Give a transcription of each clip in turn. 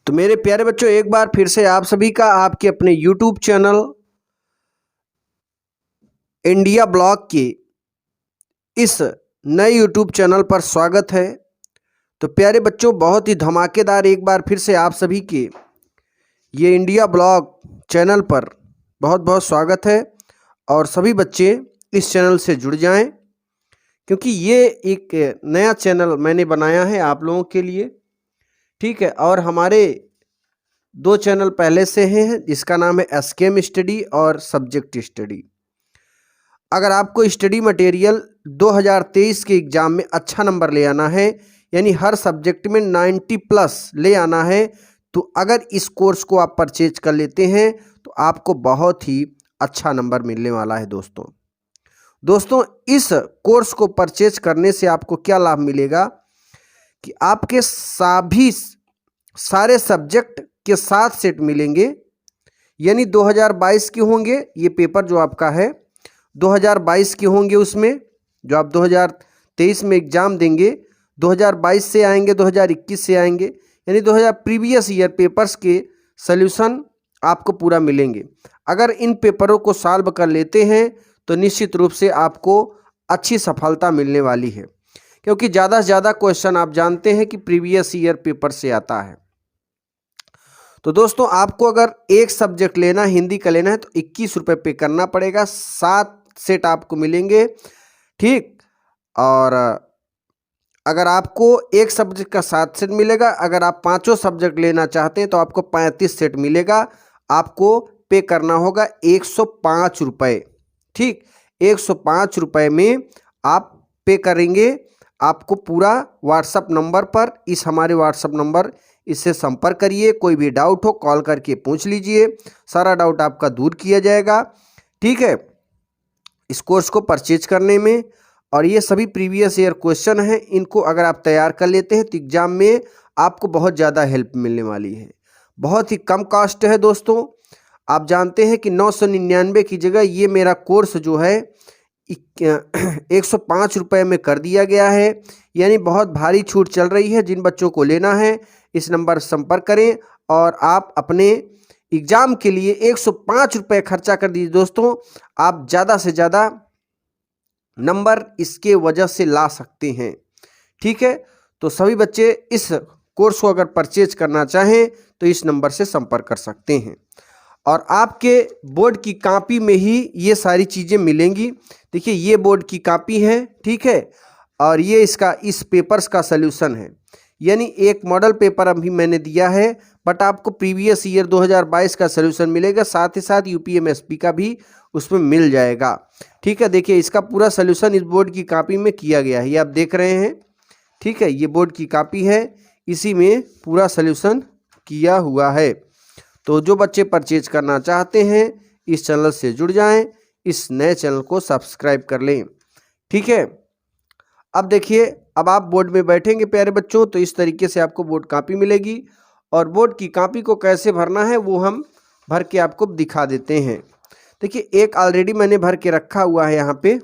तो मेरे प्यारे बच्चों, एक बार फिर से आप सभी का आपके अपने YouTube चैनल इंडिया ब्लॉग के इस नए YouTube चैनल पर स्वागत है। तो प्यारे बच्चों, बहुत ही धमाकेदार एक बार फिर से आप सभी के ये इंडिया ब्लॉग चैनल पर बहुत बहुत स्वागत है। और सभी बच्चे इस चैनल से जुड़ जाएं, क्योंकि ये एक नया चैनल मैंने बनाया है आप लोगों के लिए। ठीक है, और हमारे दो चैनल पहले से हैं, जिसका नाम है एसकेएम स्टडी और सब्जेक्ट स्टडी। अगर आपको स्टडी मटेरियल 2023 के एग्ज़ाम में अच्छा नंबर ले आना है, यानी हर सब्जेक्ट में 90 प्लस ले आना है, तो अगर इस कोर्स को आप परचेज कर लेते हैं तो आपको बहुत ही अच्छा नंबर मिलने वाला है। दोस्तों इस कोर्स को परचेज करने से आपको क्या लाभ मिलेगा कि आपके सारे सब्जेक्ट के 7 सेट मिलेंगे, यानी 2022 के होंगे। ये पेपर जो आपका है 2022 के होंगे, उसमें जो आप 2023 में एग्ज़ाम देंगे 2022 से आएंगे, 2021 से आएंगे, यानी 2000 प्रीवियस ईयर पेपर्स के सल्यूशन आपको पूरा मिलेंगे। अगर इन पेपरों को सॉल्व कर लेते हैं तो निश्चित रूप से आपको अच्छी सफलता मिलने वाली है, क्योंकि ज़्यादा से ज़्यादा क्वेश्चन आप जानते हैं कि प्रीवियस ईयर पेपर से आता है। तो दोस्तों, आपको अगर एक सब्जेक्ट लेना, हिंदी का लेना है, तो 21 रुपये पे करना पड़ेगा। 7 सेट आपको मिलेंगे, ठीक। और अगर आपको एक सब्जेक्ट का 7 सेट मिलेगा, अगर आप पाँचों सब्जेक्ट लेना चाहते हैं तो आपको 35 सेट मिलेगा। आपको पे करना होगा 105 रुपये, ठीक। 105 रुपये में आप पे करेंगे। आपको पूरा व्हाट्सअप नंबर पर, इस हमारे व्हाट्सअप नंबर, इससे संपर्क करिए। कोई भी डाउट हो कॉल करके पूछ लीजिए, सारा डाउट आपका दूर किया जाएगा, ठीक है, इस कोर्स को परचेज करने में। और ये सभी प्रीवियस ईयर क्वेश्चन हैं, इनको अगर आप तैयार कर लेते हैं तो एग्ज़ाम में आपको बहुत ज़्यादा हेल्प मिलने वाली है। बहुत ही कम कास्ट है दोस्तों। आप जानते हैं कि 999 की जगह ये मेरा कोर्स जो है 105 रुपये में कर दिया गया है, यानी बहुत भारी छूट चल रही है। जिन बच्चों को लेना है इस नंबर पर संपर्क करें और आप अपने एग्ज़ाम के लिए 105 रुपये खर्चा कर दीजिए। दोस्तों, आप ज़्यादा से ज़्यादा नंबर इसके वजह से ला सकते हैं, ठीक है। तो सभी बच्चे इस कोर्स को अगर परचेज करना चाहें तो इस नंबर से संपर्क कर सकते हैं। और आपके बोर्ड की कॉपी में ही ये सारी चीज़ें मिलेंगी। देखिए, ये बोर्ड की कॉपी है, ठीक है, और ये इस पेपर्स का सल्यूशन है। यानी एक मॉडल पेपर अभी मैंने दिया है, बट आपको प्रीवियस ईयर 2022 का सल्यूशन मिलेगा, साथ ही साथ यूपीएमएसपी का भी उसमें मिल जाएगा, ठीक है। देखिए, इसका पूरा सल्यूशन इस बोर्ड की कॉपी में किया गया है, ये आप देख रहे हैं, ठीक है। ये बोर्ड की कॉपी है, इसी में पूरा सल्यूशन किया हुआ है। तो जो बच्चे परचेज करना चाहते हैं इस चैनल से जुड़ जाएं, इस नए चैनल को सब्सक्राइब कर लें, ठीक है। अब देखिए, अब आप बोर्ड में बैठेंगे प्यारे बच्चों, तो इस तरीके से आपको बोर्ड कॉपी मिलेगी। और बोर्ड की कॉपी को कैसे भरना है वो हम भर के आपको दिखा देते हैं। देखिए, एक ऑलरेडी मैंने भर के रखा हुआ है यहाँ पे।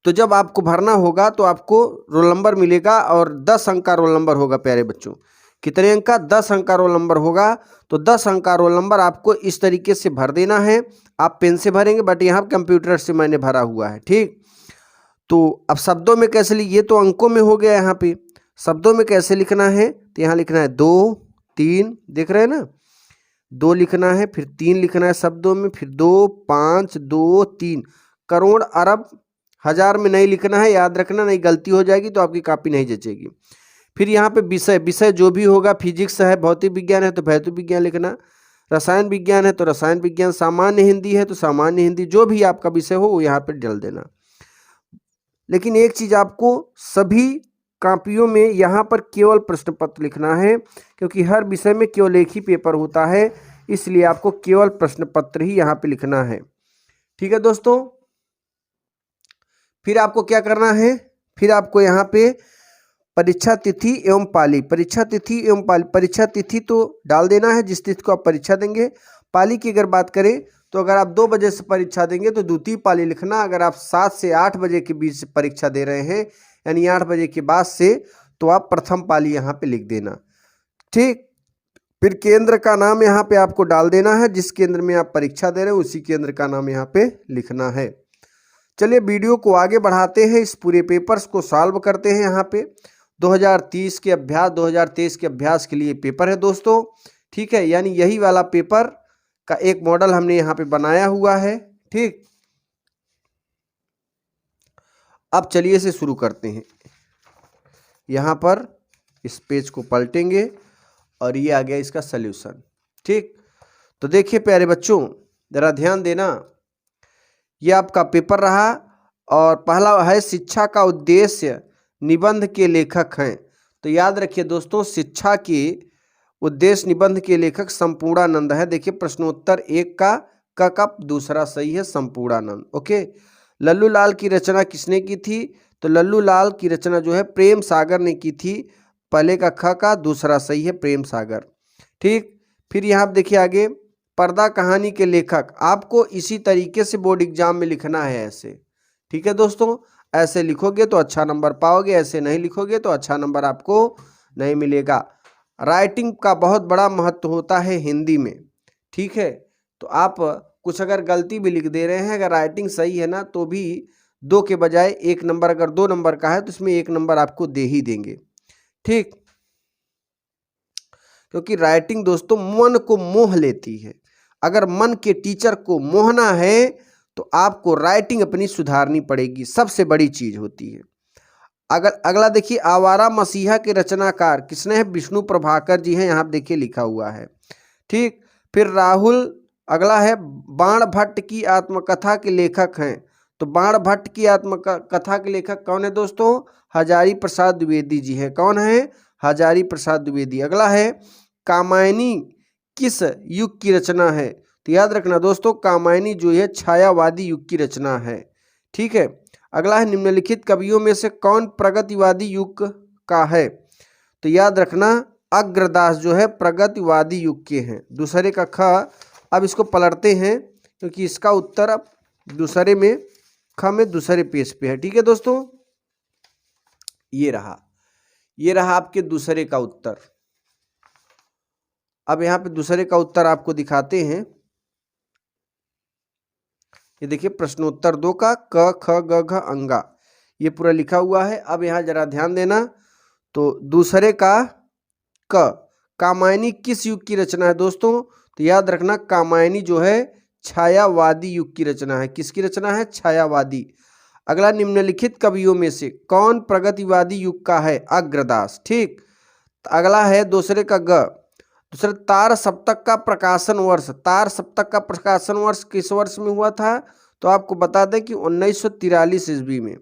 तो जब आपको भरना होगा तो आपको रोल नंबर मिलेगा, और 10 अंक का रोल नंबर होगा प्यारे बच्चों। कितने अंक का? 10 अंक का रोल नंबर होगा। तो 10 अंक का रोल नंबर आपको इस तरीके से भर देना है। आप पेन से भरेंगे, बट यहाँ कंप्यूटर से मैंने भरा हुआ है, ठीक। तो अब शब्दों में कैसे ये तो अंकों में हो गया, यहाँ पे शब्दों में कैसे लिखना है, तो यहाँ लिखना है 2 3, देख रहे हैं ना, 2 लिखना है, फिर 3 लिखना है शब्दों में, फिर 2 5 2 3। करोड़ अरब हज़ार में नहीं लिखना है, याद रखना, नहीं गलती हो जाएगी तो आपकी कॉपी नहीं जचेगी। फिर यहाँ पे विषय जो भी होगा, फिजिक्स है, भौतिक विज्ञान है तो भौतिक विज्ञान लिखना, रसायन विज्ञान है तो रसायन विज्ञान, सामान्य हिंदी है तो सामान्य हिंदी, जो भी आपका विषय हो वो यहाँ पे डाल देना। लेकिन एक चीज़ आपको सभी कॉपियों में यहाँ पर केवल प्रश्न पत्र लिखना है, क्योंकि हर विषय में केवल एक ही पेपर होता है, इसलिए आपको केवल प्रश्न पत्र ही यहाँ पे लिखना है, ठीक है दोस्तों। फिर आपको क्या करना है, फिर आपको यहाँ पे परीक्षा तिथि एवं पाली, परीक्षा तिथि एवं पाली, परीक्षा तिथि तो डाल देना है जिस तिथि को आप परीक्षा देंगे। पाली की अगर बात करें तो अगर आप 2 बजे से परीक्षा देंगे तो द्वितीय पाली लिखना। अगर आप 7 से 8 बजे के बीच परीक्षा दे रहे हैं, यानी 8 बजे के बाद से, तो आप प्रथम पाली यहाँ पे लिख देना। ठीक। फिर केंद्र का नाम यहाँ पे आपको डाल देना है, जिस केंद्र में आप परीक्षा दे रहे हो उसी केंद्र का नाम यहाँ पे लिखना है। चलिए वीडियो को आगे बढ़ाते हैं, इस पूरे पेपर्स को सॉल्व करते हैं। यहाँ पे 2030 के अभ्यास 2023 के अभ्यास के लिए पेपर है दोस्तों, ठीक है। यानी यही वाला पेपर का एक मॉडल हमने यहाँ पे बनाया हुआ है, ठीक। अब चलिए इसे शुरू करते हैं। यहाँ पर इस पेज को पलटेंगे और ये आ गया इसका सल्यूशन, ठीक। तो देखिए प्यारे बच्चों, जरा ध्यान देना, ये आपका पेपर रहा और पहला है शिक्षा का उद्देश्य निबंध के लेखक हैं। तो याद रखिए दोस्तों, शिक्षा के उद्देश्य निबंध के लेखक संपूर्णानंद है। देखिए प्रश्नोत्तर 1 का क कप दूसरा सही है संपूर्णानंद, ओके। लल्लू लाल की रचना किसने की थी? तो लल्लू लाल की रचना जो है प्रेम सागर ने की थी। पहले का ख का दूसरा सही है प्रेम सागर, ठीक। फिर यहाँ देखिए आगे, पर्दा कहानी के लेखक, आपको इसी तरीके से बोर्ड एग्जाम में लिखना है ऐसे, ठीक है दोस्तों। ऐसे लिखोगे तो अच्छा नंबर पाओगे, ऐसे नहीं लिखोगे तो अच्छा नंबर आपको नहीं मिलेगा। राइटिंग का बहुत बड़ा महत्व होता है हिंदी में, ठीक है। तो आप कुछ अगर गलती भी लिख दे रहे हैं, अगर राइटिंग सही है ना, तो भी 2 के बजाय 1 नंबर, अगर 2 नंबर का है तो इसमें 1 नंबर आपको दे ही देंगे, ठीक। क्योंकि राइटिंग दोस्तों मन को मोह लेती है। अगर मन के टीचर को मोहना है तो आपको राइटिंग अपनी सुधारनी पड़ेगी, सबसे बड़ी चीज होती है। अगर अगला देखिए, आवारा मसीहा के रचनाकार किसने है? विष्णु प्रभाकर जी हैं, यहाँ देखिए लिखा हुआ है, ठीक। फिर राहुल, अगला है बाण भट्ट की आत्मकथा के लेखक हैं। तो बाण भट्ट की आत्मकथा के लेखक कौन है दोस्तों? हजारी प्रसाद द्विवेदी जी हैं। कौन है? हजारी प्रसाद द्विवेदी। अगला है कामायनी किस युग की रचना है? तो याद रखना दोस्तों, कामायनी जो है छायावादी युग की रचना है, ठीक है। अगला है निम्नलिखित कवियों में से कौन प्रगतिवादी युग का है? तो याद रखना अग्रदास जो है प्रगतिवादी युग के हैं। दूसरे का ख, अब इसको पलटते हैं क्योंकि इसका उत्तर अब दूसरे में ख में दूसरे पेज पे है, ठीक है दोस्तों। ये रहा आपके दूसरे का उत्तर। अब यहाँ पे दूसरे का उत्तर आपको दिखाते हैं। ये देखिए प्रश्नोत्तर 2 का क ख ग घ अंगा, ये पूरा लिखा हुआ है। अब यहाँ जरा ध्यान देना, तो दूसरे का क, कामायनी किस युग की रचना है दोस्तों? तो याद रखना कामायनी जो है छायावादी युग की रचना है। किसकी रचना है? छायावादी। अगला, निम्नलिखित कवियों में से कौन प्रगतिवादी युग का है? अग्रदास, ठीक। अगला है दूसरे का ग, दूसरे तार सप्तक का प्रकाशन वर्ष। तार सप्तक का प्रकाशन वर्ष किस वर्ष में हुआ था? तो आपको बता दें कि 1943 ईस्वी में,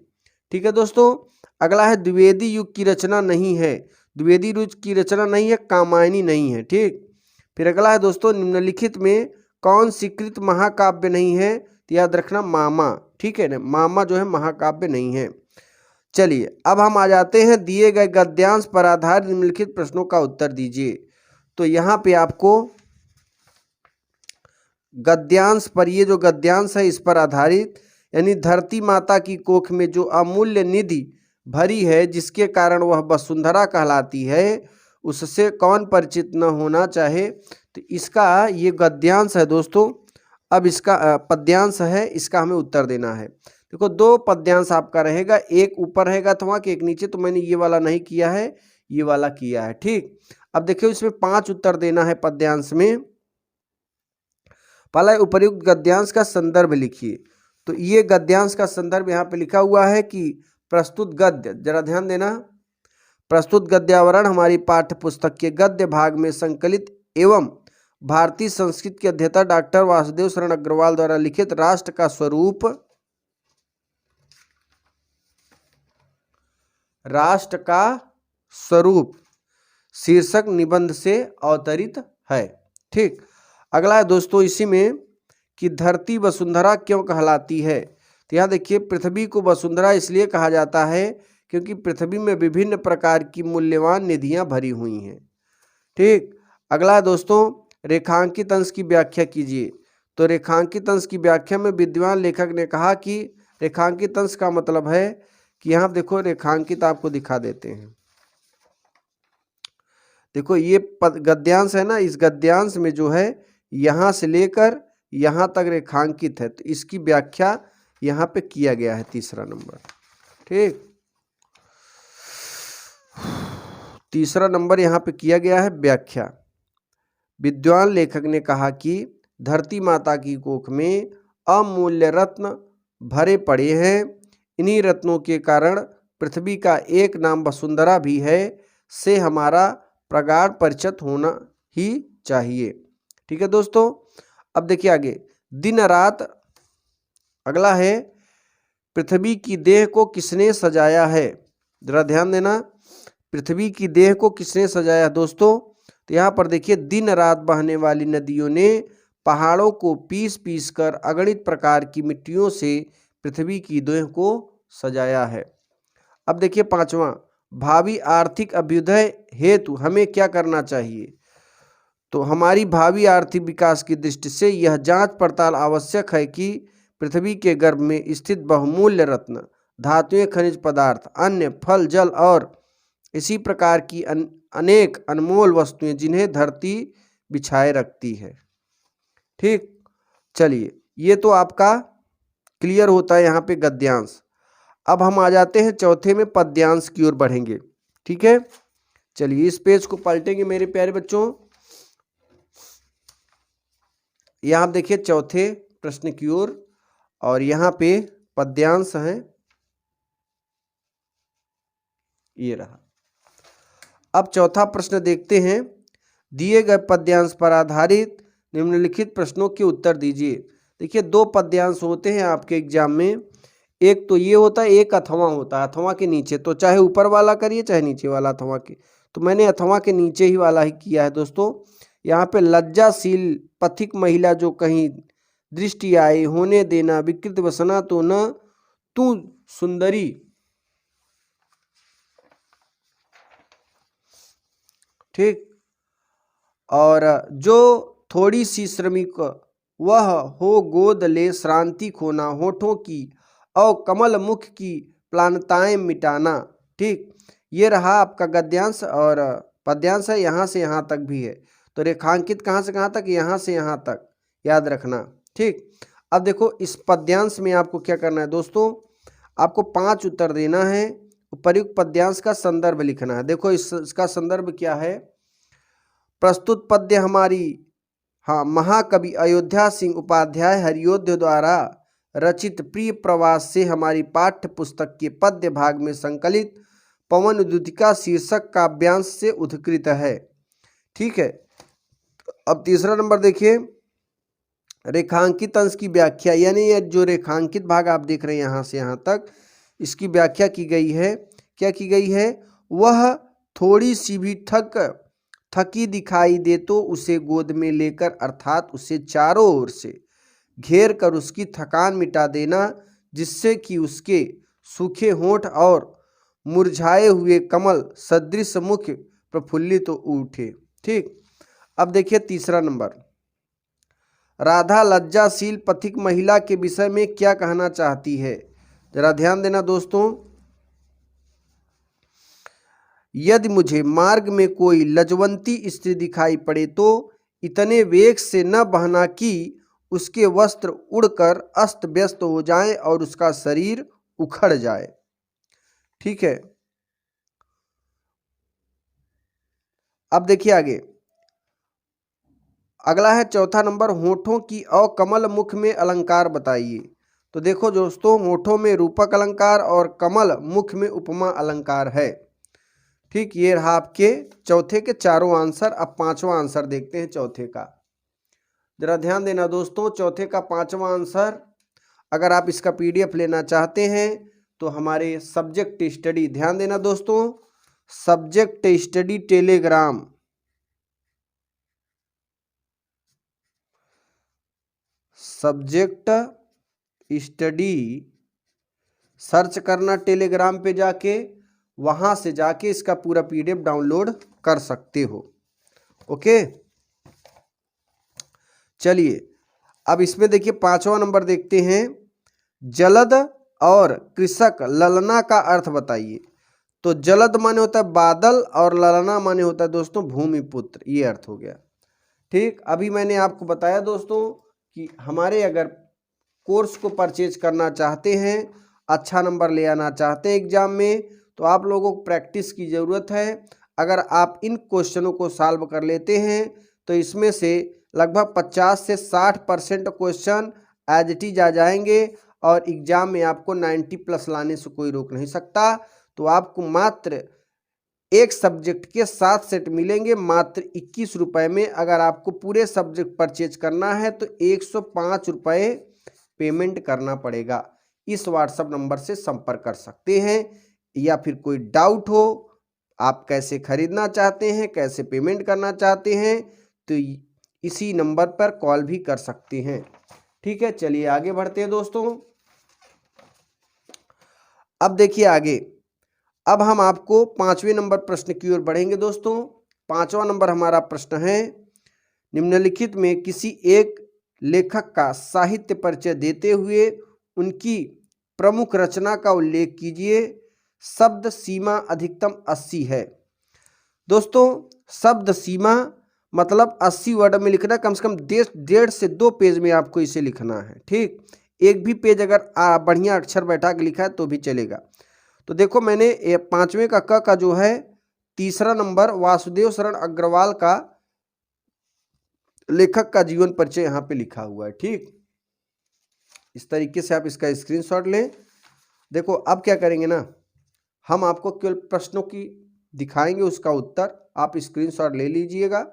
ठीक है दोस्तों। अगला है द्विवेदी युग की रचना नहीं है। द्विवेदी युग की रचना नहीं है, कामायनी नहीं है, ठीक। फिर अगला है दोस्तों, निम्नलिखित में कौन स्वीकृत महाकाव्य नहीं है? तो याद रखना मामा, ठीक है ना, मामा जो है महाकाव्य नहीं है। चलिए अब हम आ जाते हैं, दिए गए गद्यांश पर आधारित निम्नलिखित प्रश्नों का उत्तर दीजिए। तो यहाँ पे आपको गद्यांश पर, ये जो गद्यांश है इस पर आधारित, यानी धरती माता की कोख में जो अमूल्य निधि भरी है जिसके कारण वह वसुंधरा कहलाती है, उससे कौन परिचित न होना चाहे? तो इसका ये गद्यांश है दोस्तों। अब इसका पद्यांश है, इसका हमें उत्तर देना है। देखो 2 पद्यांश आपका रहेगा, एक ऊपर रहेगा अथवा के एक नीचे। तो मैंने ये वाला नहीं किया है, ये वाला किया है, ठीक। अब देखिए इसमें 5 उत्तर देना है पद्यांश में। पहला, उपर्युक्त गद्यांश का संदर्भ लिखिए। तो ये गद्यांश का संदर्भ यहाँ पे लिखा हुआ है कि प्रस्तुत गद्य, जरा ध्यान देना, प्रस्तुत गद्यावरण हमारी पाठ्य पुस्तक के गद्य भाग में संकलित एवं भारतीय संस्कृत के अध्येता डॉक्टर वासुदेव शरण अग्रवाल द्वारा लिखित राष्ट्र का स्वरूप, राष्ट्र का स्वरूप शीर्षक निबंध से अवतरित है, ठीक। अगला है दोस्तों इसी में कि धरती वसुंधरा क्यों कहलाती है? तो यहाँ देखिए, पृथ्वी को वसुंधरा इसलिए कहा जाता है क्योंकि पृथ्वी में विभिन्न प्रकार की मूल्यवान निधियां भरी हुई हैं, ठीक। अगला है दोस्तों, रेखांकित अंश की व्याख्या कीजिए। तो रेखांकित अंश की व्याख्या में विद्वान लेखक ने कहा कि रेखांकित अंश का मतलब है कि यहाँ देखो रेखांकित आपको दिखा देते हैं। देखो ये गद्यांश है ना, इस गद्यांश में जो है यहाँ से लेकर यहाँ तक रेखांकित है, तो इसकी व्याख्या यहाँ पे किया गया है। तीसरा नंबर, ठीक, तीसरा नंबर यहाँ पे किया गया है व्याख्या। विद्वान लेखक ने कहा कि धरती माता की कोख में अमूल्य रत्न भरे पड़े हैं, इन्हीं रत्नों के कारण पृथ्वी का एक नाम वसुंधरा भी है, से हमारा प्रगाढ़ परिचित होना ही चाहिए। ठीक है दोस्तों, अब देखिए आगे, दिन रात। अगला है, पृथ्वी की देह को किसने सजाया है? जरा ध्यान देना, पृथ्वी की देह को किसने सजाया दोस्तों? तो यहाँ पर देखिए, दिन रात बहने वाली नदियों ने पहाड़ों को पीस पीस कर अगणित प्रकार की मिट्टियों से पृथ्वी की देह को सजाया है। अब देखिए पांचवा, भावी आर्थिक अभ्युदय हेतु हमें क्या करना चाहिए? तो हमारी भावी आर्थिक विकास की दृष्टि से यह जांच पड़ताल आवश्यक है कि पृथ्वी के गर्भ में स्थित बहुमूल्य रत्न, धातुएं, खनिज पदार्थ, अन्य फल, जल और इसी प्रकार की अनेक अनमोल वस्तुएं जिन्हें धरती बिछाए रखती है। ठीक, चलिए ये तो आपका क्लियर होता है यहाँ पे गद्यांश। अब हम आ जाते हैं चौथे में, पद्यांश की ओर बढ़ेंगे। ठीक है, चलिए इस पेज को पलटेंगे मेरे प्यारे बच्चों। यहाँ आप देखिए चौथे प्रश्न की ओर, और यहाँ पे पद्यांश है, ये रहा। अब चौथा प्रश्न देखते हैं, दिए गए पद्यांश पर आधारित निम्नलिखित प्रश्नों के उत्तर दीजिए। देखिए दो पद्यांश होते हैं आपके एग्जाम में, एक तो ये होता है, एक अथवा होता है, अथवा के नीचे, तो चाहे ऊपर वाला करिए चाहे नीचे वाला अथवा के, तो मैंने अथवा के नीचे ही वाला ही किया है दोस्तों। यहाँ पे लज्जाशील पथिक महिला जो कहीं दृष्टि आए, होने देना विकृत वसना तो न तू सुंदरी। ठीक, और जो थोड़ी सी श्रमिक वह हो गोद ले श्रांति खोना, होठों की और कमल मुख की प्लानताएं मिटाना। ठीक, ये रहा आपका गद्यांश, और पद्यांश है यहाँ से यहाँ तक भी है, तो रेखांकित कहाँ से कहाँ तक? यहाँ से यहाँ तक, याद रखना। ठीक, अब देखो इस पद्यांश में आपको क्या करना है दोस्तों, आपको 5 उत्तर देना है, उपर्युक्त पद्यांश का संदर्भ लिखना है। देखो इसका संदर्भ क्या है? प्रस्तुत पद्य हमारी महाकवि अयोध्या सिंह उपाध्याय हरियोध्य द्वारा रचित प्रिय प्रवास से हमारी पाठ्य पुस्तक के पद्य भाग में संकलित पवन उद्युतिका शीर्षक काव्यांश से उद्धृत है। ठीक है, अब तीसरा नंबर देखिए, रेखांकित अंश की व्याख्या, यानी ये जो रेखांकित भाग आप देख रहे हैं यहाँ से यहाँ तक, इसकी व्याख्या की गई है। क्या की गई है? वह थोड़ी सी भी थकी दिखाई दे तो उसे गोद में लेकर, अर्थात उसे चारों ओर से घेर कर उसकी थकान मिटा देना, जिससे कि उसके सूखे होंठ और मुरझाए हुए कमल सदृश मुख प्रफुल्लित तो उठे। ठीक, अब देखिए तीसरा नंबर, राधा लज्जाशील पथिक महिला के विषय में क्या कहना चाहती है? जरा ध्यान देना दोस्तों, यदि मुझे मार्ग में कोई लज्जवंती स्त्री दिखाई पड़े तो इतने वेग से न बहना कि उसके वस्त्र उड़कर अस्त व्यस्त हो जाएं और उसका शरीर उखड़ जाए। ठीक है, अब देखिए आगे, अगला है चौथा नंबर, होठों की और कमल मुख में अलंकार बताइए। तो देखो दोस्तों, होठों में रूपक अलंकार और कमल मुख में उपमा अलंकार है। ठीक, ये रहा आपके चौथे के चारों आंसर। अब पांचवा आंसर देखते हैं चौथे का। जरा ध्यान देना दोस्तों, चौथे का पांचवा आंसर, अगर आप इसका PDF लेना चाहते हैं तो हमारे सब्जेक्ट स्टडी, ध्यान देना दोस्तों, subject study Telegram, subject study search करना टेलीग्राम पे जाके, वहां से जाके इसका पूरा PDF डाउनलोड कर सकते हो। ओके, चलिए अब इसमें देखिए पांचवा नंबर देखते हैं, जलद और कृषक ललना का अर्थ बताइए। तो जलद माने होता है बादल और ललना माने होता है दोस्तों भूमिपुत्र, ये अर्थ हो गया। ठीक, अभी मैंने आपको बताया दोस्तों कि हमारे अगर कोर्स को परचेज करना चाहते हैं, अच्छा नंबर ले आना चाहते हैं एग्जाम में, तो आप लोगों को प्रैक्टिस की ज़रूरत है। अगर आप इन क्वेश्चनों को सॉल्व कर लेते हैं तो इसमें से लगभग 50 से 60% क्वेश्चन एज इट इज आ जाएंगे और एग्जाम में आपको 90 प्लस लाने से कोई रोक नहीं सकता। तो आपको मात्र एक सब्जेक्ट के 7 सेट मिलेंगे मात्र 21 रुपये में। अगर आपको पूरे सब्जेक्ट परचेज करना है तो 105 रुपये पेमेंट करना पड़ेगा। इस व्हाट्सएप नंबर से संपर्क कर सकते हैं, या फिर कोई डाउट हो, आप कैसे खरीदना चाहते हैं, कैसे पेमेंट करना चाहते हैं, तो इसी नंबर पर कॉल भी कर सकते हैं। ठीक है, चलिए आगे बढ़ते हैं दोस्तों। अब देखिए आगे, अब हम आपको 5वें नंबर प्रश्न की ओर बढ़ेंगे दोस्तों। 5वां नंबर हमारा प्रश्न है, निम्नलिखित में किसी एक लेखक का साहित्य परिचय देते हुए उनकी प्रमुख रचना का उल्लेख कीजिए। शब्द सीमा अधिकतम 80 है। दोस्तों शब्द सीमा मतलब 80 वर्ड में लिखना, कम से कम 1.5 से 2 पेज में आपको इसे लिखना है। ठीक, एक भी पेज अगर बढ़िया अक्षर बैठा के लिखा है तो भी चलेगा। तो देखो मैंने 5वें का क का जो है तीसरा नंबर वासुदेव शरण अग्रवाल का लेखक का जीवन परिचय यहाँ पे लिखा हुआ है। ठीक, इस तरीके से आप इसका स्क्रीनशॉट लें। देखो अब क्या करेंगे ना, हम आपको केवल प्रश्नों की दिखाएंगे, उसका उत्तर आप स्क्रीनशॉट ले लीजिएगा।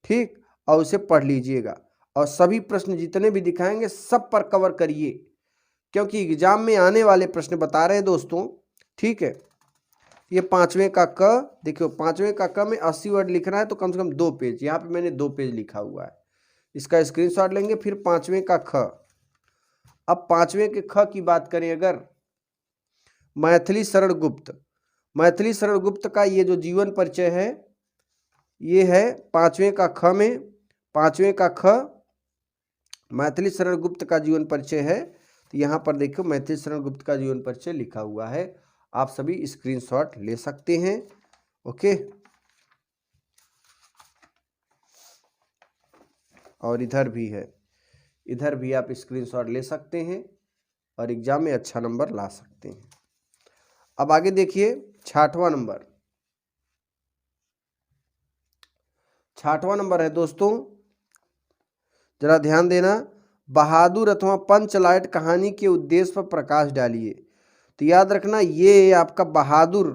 ठीक, और उसे पढ़ लीजिएगा और सभी प्रश्न जितने भी दिखाएंगे सब पर कवर करिए, क्योंकि एग्जाम में आने वाले प्रश्न बता रहे हैं दोस्तों। ठीक है, ये 5वें का क, देखियो 5वें का क में 80 वर्ड लिखना है तो कम से कम 2 पेज, यहाँ पे मैंने 2 पेज लिखा हुआ है, इसका स्क्रीनशॉट लेंगे। फिर 5वें का ख, अब 5वें के ख की बात करें अगर, मैथिली शरण गुप्त, मैथिली शरण गुप्त का ये जो जीवन परिचय है ये है 5वें का ख में। 5वें का ख मैथिली शरण गुप्त का जीवन परिचय है, तो यहाँ पर देखो मैथिली शरण गुप्त का जीवन परिचय लिखा हुआ है, आप सभी स्क्रीनशॉट ले सकते हैं। ओके, और इधर भी है, इधर भी आप स्क्रीनशॉट ले सकते हैं और एग्जाम में अच्छा नंबर ला सकते हैं। अब आगे देखिए 6वां नंबर, 6वां नंबर है दोस्तों, जरा ध्यान देना, बहादुर अथवा पंचलाइट कहानी के उद्देश्य पर प्रकाश डालिए। तो याद रखना ये आपका बहादुर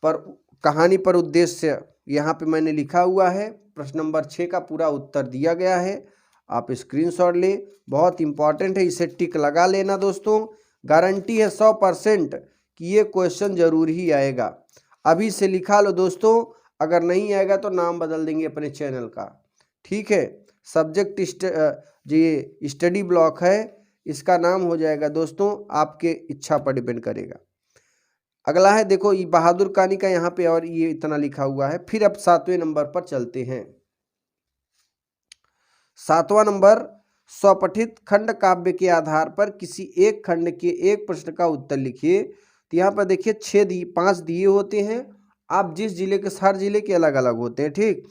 पर कहानी पर उद्देश्य यहाँ पे मैंने लिखा हुआ है। प्रश्न नंबर 6 का पूरा उत्तर दिया गया है, आप स्क्रीनशॉट लें, बहुत इंपॉर्टेंट है, इसे टिक लगा लेना दोस्तों। गारंटी है 100% कि ये क्वेश्चन जरूर ही आएगा। अभी से लिखा लो दोस्तों, अगर नहीं आएगा तो नाम बदल देंगे अपने चैनल का। ठीक है, सब्जेक्ट जी स्टडी ब्लॉक है, इसका नाम हो जाएगा दोस्तों, आपके इच्छा पर डिपेंड करेगा। अगला है देखो ये बहादुर कहानी का यहाँ पे और ये इतना लिखा हुआ है। फिर अब 7वें नंबर पर चलते हैं। 7वां नंबर, स्वपठित खंड काव्य के आधार पर किसी एक खंड के एक प्रश्न का उत्तर लिखिए। तो यहाँ पर देखिए 5 दिए होते हैं, आप जिस जिले के, हर जिले के अलग अलग होते हैं। ठीक,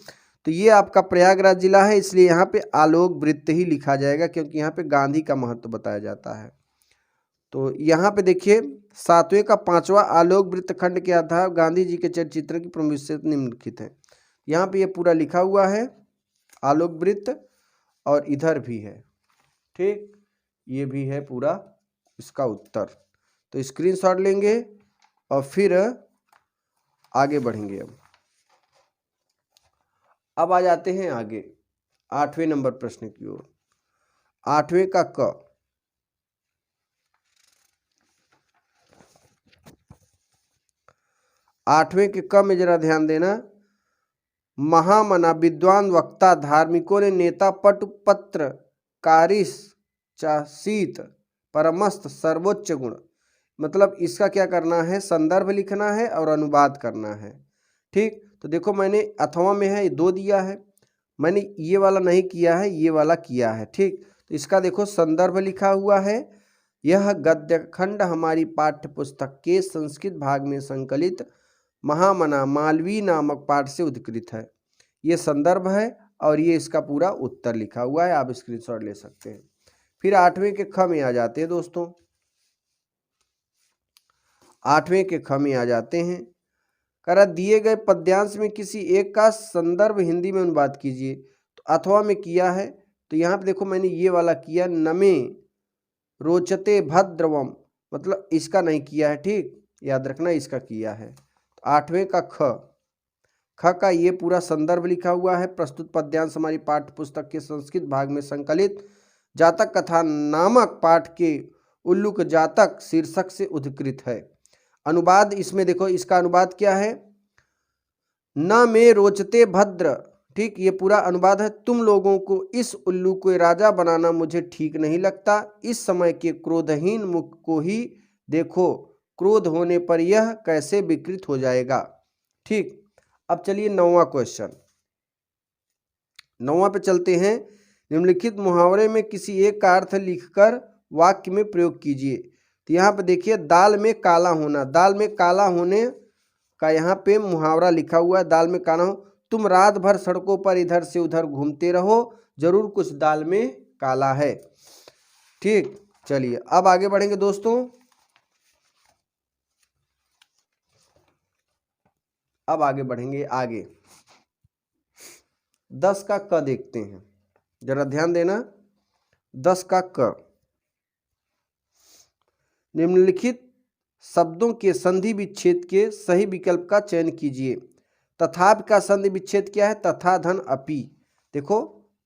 तो ये आपका प्रयागराज जिला है, इसलिए यहाँ पे आलोक वृत्त ही लिखा जाएगा, क्योंकि यहाँ पे गांधी का महत्व बताया जाता है। तो यहाँ पे देखिए 7वें का 5वां, आलोक वृत्त खंड के आधार गांधी जी के चरित्र की प्रमुख विशेषता निम्नलिखित है। यहाँ पे ये पूरा लिखा हुआ है आलोक वृत्त, और इधर भी है। ठीक, ये भी है पूरा इसका उत्तर। तो स्क्रीनशॉट लेंगे और फिर आगे बढ़ेंगे। अब आ जाते हैं आगे 8वें नंबर प्रश्न की ओर। 8वें का क, आठवें के क में जरा ध्यान देना, महामना विद्वान वक्ता धार्मिकों ने नेता पट पत्र कारिस चासीत परमस्त सर्वोच्च गुण, मतलब इसका क्या करना है, संदर्भ लिखना है और अनुवाद करना है। ठीक, तो देखो मैंने अथवा में है 2 दिया है, मैंने ये वाला नहीं किया है, ये वाला किया है। ठीक, तो इसका देखो संदर्भ लिखा हुआ है, यह गद्य खंड हमारी पाठ्य पुस्तक के संस्कृत भाग में संकलित महामना मालवीय नामक पाठ से उद्धृत है। ये संदर्भ है और ये इसका पूरा उत्तर लिखा हुआ है, आप स्क्रीनशॉट ले सकते हैं। फिर 8वें के ख में आ जाते हैं दोस्तों। 8वें के ख में आ जाते हैं। करा दिए गए पद्यांश में किसी एक का संदर्भ हिंदी में अनुवाद कीजिए। तो अथवा में किया है, तो यहाँ पे देखो मैंने ये वाला किया, नमे रोचते भद्रवम, मतलब इसका नहीं किया है, ठीक, याद रखना इसका किया है। तो 8वें का ख का ये पूरा संदर्भ लिखा हुआ है। प्रस्तुत पद्यांश हमारी पाठ्य पुस्तक के संस्कृत भाग में संकलित जातक कथा नामक पाठ के उल्लूक जातक शीर्षक से उद्धृत है। अनुवाद इसमें देखो, इसका अनुवाद क्या है, न में रोचते भद्र, ठीक, ये पूरा अनुवाद है। तुम लोगों को इस उल्लू को राजा बनाना मुझे ठीक नहीं लगता। इस समय के क्रोधहीन मुख को ही देखो, क्रोध होने पर यह कैसे विकृत हो जाएगा। ठीक, अब चलिए 9वां क्वेश्चन, 9वां पे चलते हैं। निम्नलिखित मुहावरे में किसी एक का अर्थ लिखकर वाक्य में प्रयोग कीजिए। तो यहाँ पे देखिए, दाल में काला होना, दाल में काला होने का यहाँ पे मुहावरा लिखा हुआ है। दाल में काला हो, तुम रात भर सड़कों पर इधर से उधर घूमते रहो, जरूर कुछ दाल में काला है। ठीक, चलिए अब आगे बढ़ेंगे दोस्तों। अब आगे बढ़ेंगे, आगे 10 का क देखते हैं, जरा ध्यान देना। 10 का क, निम्नलिखित शब्दों के संधि विच्छेद के सही विकल्प का चयन कीजिए। तथापि का संधि विच्छेद क्या है, तथा धन अपि। देखो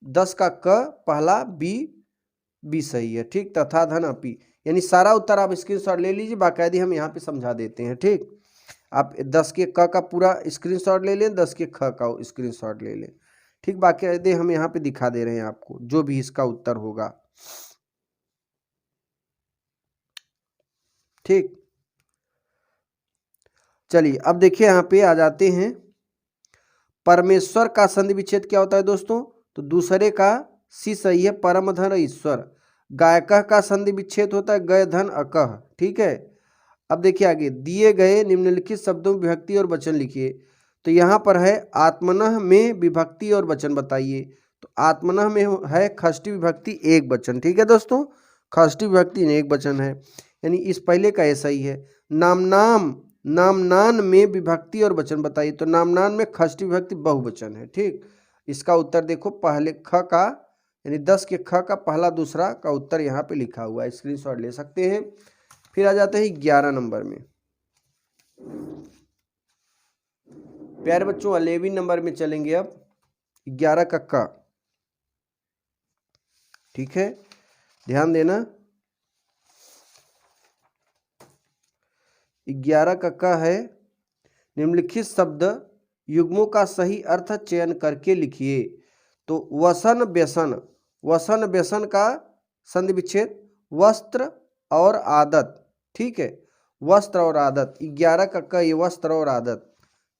10 का क पहला बी सही है, ठीक, तथा धन अपि, यानी सारा उत्तर आप स्क्रीनशॉट ले लीजिए, बाकायदे हम यहाँ पे समझा देते हैं। ठीक, आप 10 के क का पूरा स्क्रीनशॉट ले लें, 10 के ख का स्क्रीनशॉट ले लें, ठीक, बाकायदे हम यहाँ पे दिखा दे रहे हैं आपको जो भी इसका उत्तर होगा। ठीक, चलिए अब देखिए यहाँ पे आ जाते हैं। परमेश्वर का संधि विच्छेद क्या होता है दोस्तों, तो दूसरे का सी सही है, परम धन ईश्वर। गायकः का संधि विच्छेद होता है गय धन अकह। ठीक है, अब देखिए आगे, दिए गए निम्नलिखित शब्दों में विभक्ति और वचन लिखिए। तो यहाँ पर है आत्मनः में विभक्ति और वचन बताइए। तो आत्मनः में है षष्ठी विभक्ति एक वचन। ठीक है दोस्तों, षष्ठी विभक्ति एक वचन है, यानी इस पहले का ऐसा ही है। नामनान में विभक्ति और वचन बताइए। तो नामनान में षष्ठी विभक्ति बहुवचन है। ठीक, इसका उत्तर देखो, पहले ख का यानी 10 के ख का पहला दूसरा का उत्तर यहाँ पे लिखा हुआ है, स्क्रीनशॉट ले सकते हैं। फिर आ जाते हैं 11 नंबर में। प्यारे बच्चों 11 नंबर में चलेंगे अब, 11 का क। ठीक है, ध्यान देना। 11 का क है, निम्नलिखित शब्द युग्मों का सही अर्थ चयन करके लिखिए। तो वसन व्यसन, वसन व्यसन का संधि विच्छेद वस्त्र और आदत। ठीक है, वस्त्र और आदत, 11 का क ये वस्त्र और आदत।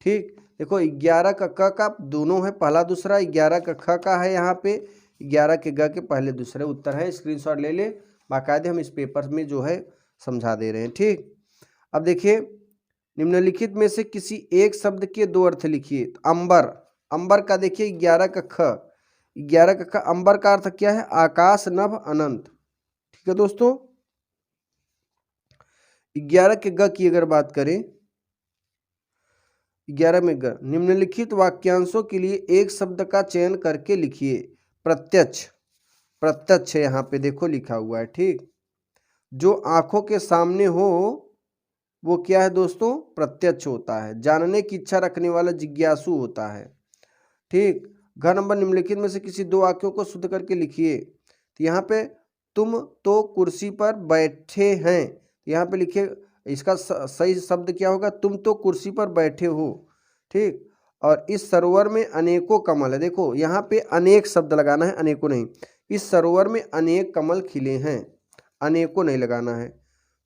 ठीक, देखो 11 का क का दोनों है, पहला दूसरा, 11 का ख का है यहाँ पे, 11 के ग के पहले दूसरे उत्तर है। स्क्रीनशॉट ले ले, बाकायदे हम इस पेपर में जो है समझा दे रहे हैं। ठीक, अब देखिए, निम्नलिखित में से किसी एक शब्द के दो अर्थ लिखिए। तो अंबर, अंबर का देखिए 11 का ख, 11 का ख, अंबर का अर्थ क्या है, आकाश नभ अनंत। ठीक है दोस्तों, 11 के ग की अगर बात करें, 11 में ग, निम्नलिखित वाक्यांशों के लिए एक शब्द का चयन करके लिखिए। प्रत्यक्ष, प्रत्यक्ष यहाँ पे देखो लिखा हुआ है। ठीक, जो आंखों के सामने हो वो क्या है दोस्तों, प्रत्यक्ष होता है। जानने की इच्छा रखने वाला जिज्ञासु होता है। ठीक, घ नंबर, निम्नलिखित में से किसी दो वाक्यों को शुद्ध करके लिखिए। तो यहाँ पे तुम तो कुर्सी पर बैठे हैं, यहाँ पे लिखिए, इसका सही शब्द क्या होगा, तुम तो कुर्सी पर बैठे हो। ठीक, और इस सरोवर में अनेकों कमल है। देखो यहाँ पे अनेक शब्द लगाना है, अनेकों नहीं। इस सरोवर में अनेक कमल खिले हैं, अनेकों नहीं लगाना है।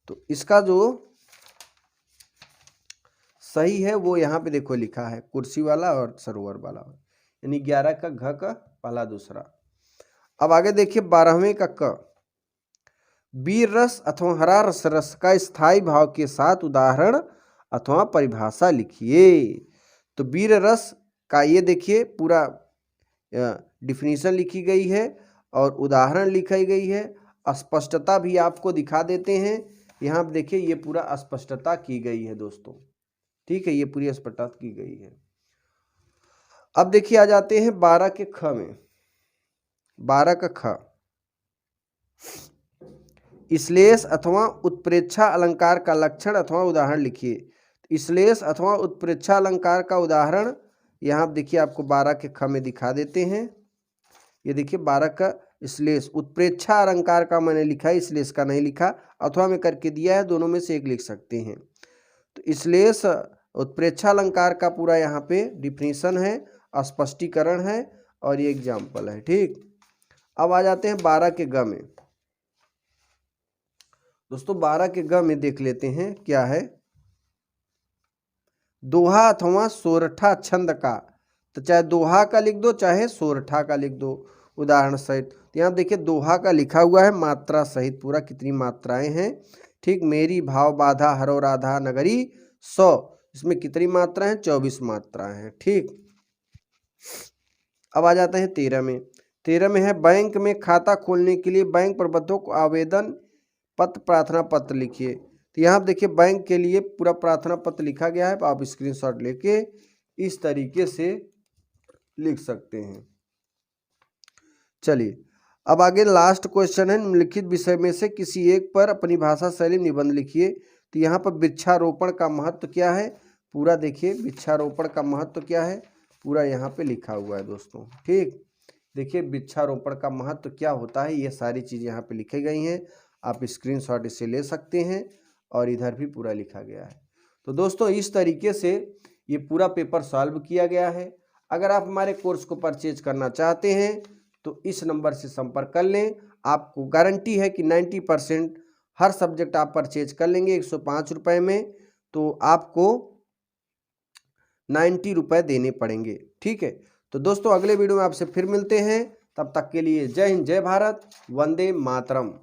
तो इसका जो सही है वो यहाँ पे देखो लिखा है, कुर्सी वाला और सरोवर वाला, यानी 11 का घ का पहला दूसरा। अब आगे देखिए 12वें का क। वीर रस अथवा हरा रस रस का स्थायी भाव के साथ उदाहरण अथवा परिभाषा लिखिए। तो वीर रस का ये देखिए पूरा डिफिनीशन लिखी गई है और उदाहरण लिखी गई है। स्पष्टता भी आपको दिखा देते हैं। यहाँ पे देखिए ये पूरा स्पष्टता की गई है दोस्तों, ठीक है, ये पूरी स्पष्टता की गई है। अब देखिए आ जाते हैं 12 के ख में। 12 का ख, श्लेष अथवा उत्प्रेक्षा अलंकार का लक्षण अथवा उदाहरण लिखिए। श्लेष अथवा उत्प्रेक्षा अलंकार का उदाहरण यहाँ देखिए आपको 12 के ख में दिखा देते हैं। ये देखिए 12 का श्लेष, उत्प्रेक्षा अलंकार का मैंने लिखा है, श्लेष का नहीं लिखा, अथवा में करके दिया है, दोनों में से एक लिख सकते हैं। तो श्लेष उत्प्रेक्षा अलंकार का पूरा यहाँ पे डिफिनीशन है, स्पष्टीकरण है और ये एग्जाम्पल है, ठीक। अब आ जाते हैं 12 के ग में। दोस्तों 12 के ग में देख लेते हैं क्या है। दोहा अथवा सोरठा छंद का, तो चाहे दोहा का लिख दो चाहे सोरठा का लिख दो उदाहरण सहित। तो यहाँ देखिए दोहा का लिखा हुआ है मात्रा सहित पूरा, कितनी मात्राएं हैं, ठीक। मेरी भाव बाधा हरो राधा नगरी 100, इसमें कितनी मात्रा है, 24 मात्राएं हैं, ठीक। अब आ जाते हैं 13 में। 13 में है बैंक में खाता खोलने के लिए बैंक प्रबंधकों को आवेदन पत्र प्रार्थना पत्र लिखिए। तो यहाँ देखिए बैंक के लिए पूरा प्रार्थना पत्र लिखा गया है, आप स्क्रीनशॉट लेके इस तरीके से लिख सकते हैं। चलिए अब आगे लास्ट क्वेश्चन है, निम्नलिखित विषय में से किसी एक पर अपनी भाषा शैली निबंध लिखिए। तो यहाँ पर वृक्षारोपण का महत्व क्या है, पूरा देखिए वृक्षारोपण का महत्व क्या है, पूरा यहाँ पे लिखा हुआ है दोस्तों, ठीक। देखिए वृक्षारोपण का महत्व क्या होता है, ये सारी चीज़ यहाँ पे लिखी गई हैं, आप स्क्रीनशॉट इसे ले सकते हैं और इधर भी पूरा लिखा गया है। तो दोस्तों इस तरीके से ये पूरा पेपर सॉल्व किया गया है। अगर आप हमारे कोर्स को परचेज करना चाहते हैं तो इस नंबर से संपर्क कर लें, आपको गारंटी है कि 90% हर सब्जेक्ट आप परचेज कर लेंगे 105 रुपये में, तो आपको 90 रुपये देने पड़ेंगे, ठीक है। तो दोस्तों अगले वीडियो में आपसे फिर मिलते हैं, तब तक के लिए जय हिंद, जय भारत, वंदे मातरम।